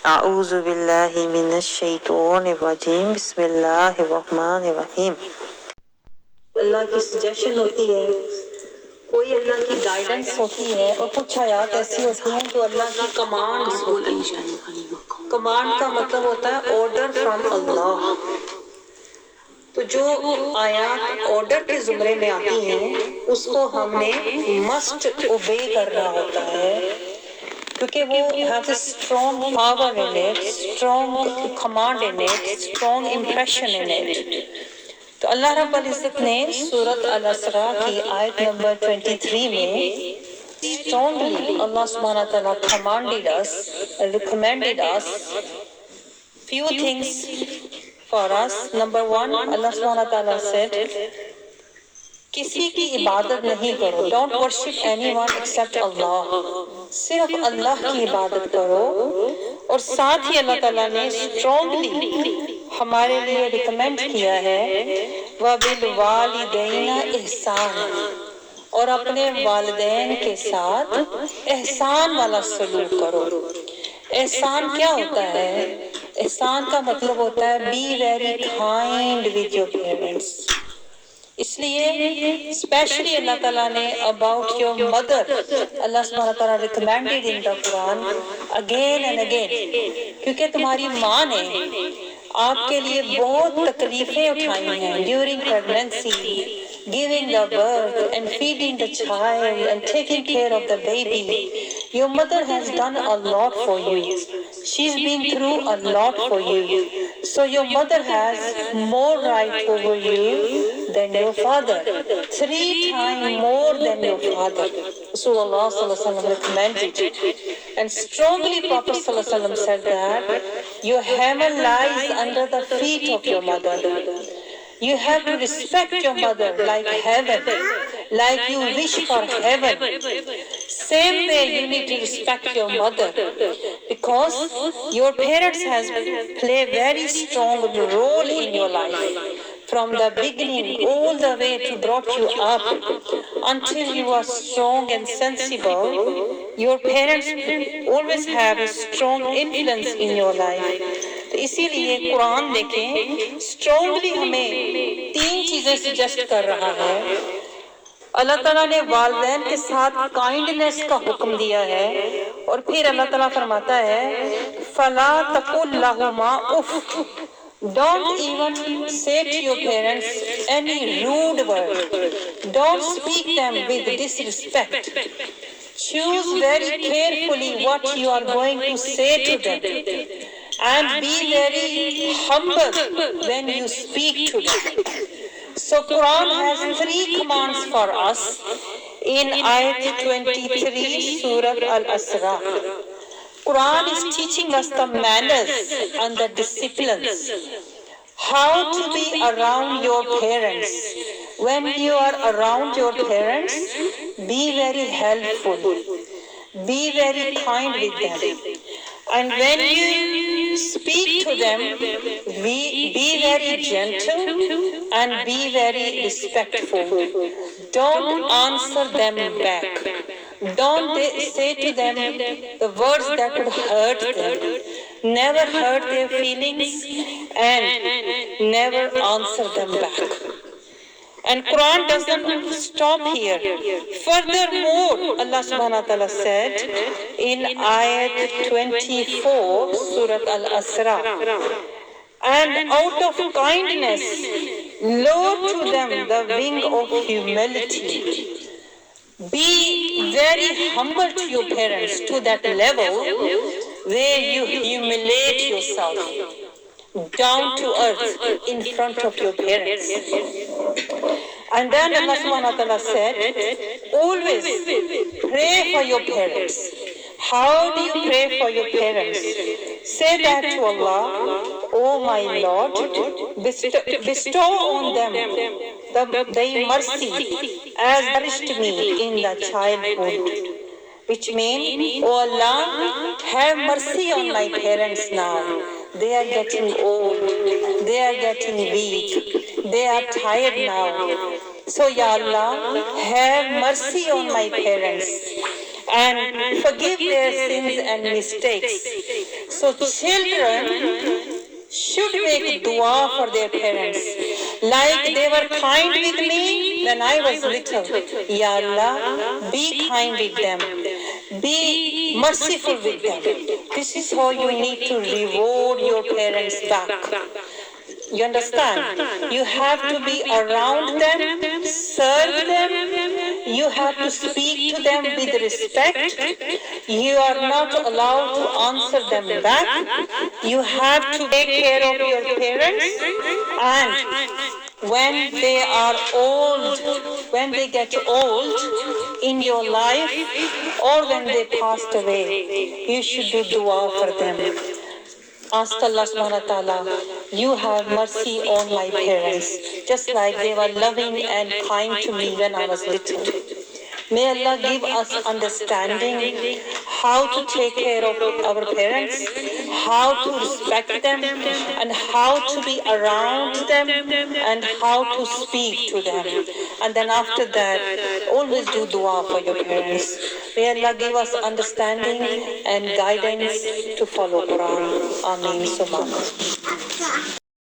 आऊज़ु बिल्लाहि मिनश शैतानिर रजीम बिस्मिल्लाहिर रहमानिर रहीम। अल्लाह की सजेशन होती है, कोई अल्लाह की गाइडेंस होती है और कुछ आयात ऐसी होती हैं जो अल्लाह की कमांड्स होती हैं। कमांड का मतलब होता है ऑर्डर फ्रॉम अल्लाह। तो जो आयात ऑर्डर के जुमरे में आती हैं उसको हमने मस्ट ओबे करना होता है, क्योंकि वो have a strong power in it, strong command in it, strong impression in it. तो अल्लाह रब्बुल इज्जत ने सूरत अल-इसरा की आयत नंबर 23 में strongly Allah subhanahu wa ta'ala commanded us and recommended us few things for us. Number one, Allah subhanahu wa ta'ala said, किसी की इबादत नहीं करो, डोंट वर्शिप एनीवन एक्सेप्ट अल्लाह, सिर्फ अल्लाह की इबादत करो। और साथ ही अल्लाह ताला ने स्ट्रॉन्गली हमारे लिए रिकमेंड किया है व बिल वालिदैना एहसान, और अपने वालिदैन के साथ एहसान वाला सलूक करो। एहसान क्या होता है? एहसान का मतलब होता है be very kind with your parents. इसलिए स्पेशली अल्लाह ताला ने अबाउट योर मदर, अल्लाह सुब्हानहू व तआला recommended in the Quran again and again, क्योंकि तुम्हारी माँ ने आपके लिए बहुत तकलीफें उठाई हैं during pregnancy, giving the birth and feeding the child and taking care of the baby. Your mother has done a lot for you. She's been through a lot for you. So your mother has more right over you than your father. 3 times more than your father. Rasulullah sallallahu alaihi wasallam recommended. And strongly Prophet sallallahu alaihi wasallam said that your heaven lies under the feet of your mother. You have to respect your mother like heaven, like you wish for heaven. Same way you need to respect your mother, because your parents has play very strong role in your life. From the beginning all the way to brought you up until you are strong and sensible, your parents always have a strong influence in your life. तो इसीलिए कुरान देखें strongly हमें 3 चीजें suggest कर रहा है। अल्लाह ताला ने वालिदैन के साथ काइंडनेस का हुक्म दिया है, और फिर अल्लाह ताला फरमाता है फला तकुल लहुमा उफ, don't even say to your parents any rude word, don't speak them with disrespect, choose very carefully what you are going to say to them, and be very humble when you speak to them. So Quran has 3 commands for us in ayat 23 Surah Al-Isra. Quran is teaching us the manners and the disciplines, how to be around your parents. When you are around your parents, be very helpful, be very kind with them. And when you speak to them, be very gentle and be very respectful. Don't answer them back. Don't say to them the words that would hurt them. Never hurt their feelings and never answer them back. And Quran doesn't stop here. Furthermore, Allah subhanahu wa ta'ala said in ayat 24, Surah Al-Isra, and out of kindness, lower to them the wing of humility. Be very humble to your parents to that level where you humiliate yourself down to earth in front of your parents. And then Allah subhanahu wa ta'ala said, always pray for your parents. How do you pray for your parents? Say that to Allah, oh my Lord, bestow on them thy mercy as nourished me in the childhood. Which means, oh Allah, have mercy on my parents now. They are getting old, they are getting weak, they are tired now. So Ya Allah, have mercy on my parents and forgive their sins and mistakes So children should make dua for their parents. Like they were kind with me when I was little. Ya Allah, be kind with them. Be merciful with them. This is how you need to reward your parents back. You understand? You have to be around them, serve them. You have to speak to them with respect. You are not allowed to answer them back. You have to take care of your parents. And when they are old, when they get old in your life, or when they passed away, you should do dua for them. Ask Allah subhanahu wa ta'ala, you have mercy on my parents, just like they were loving and kind to me when I was little. May Allah give us understanding how to take care of our parents, how to respect them, and how to be around them, and how to speak to them. And then after that, always do dua for your parents. May Allah give us understanding and guidance to follow Quran. Ameen. Subhanallah.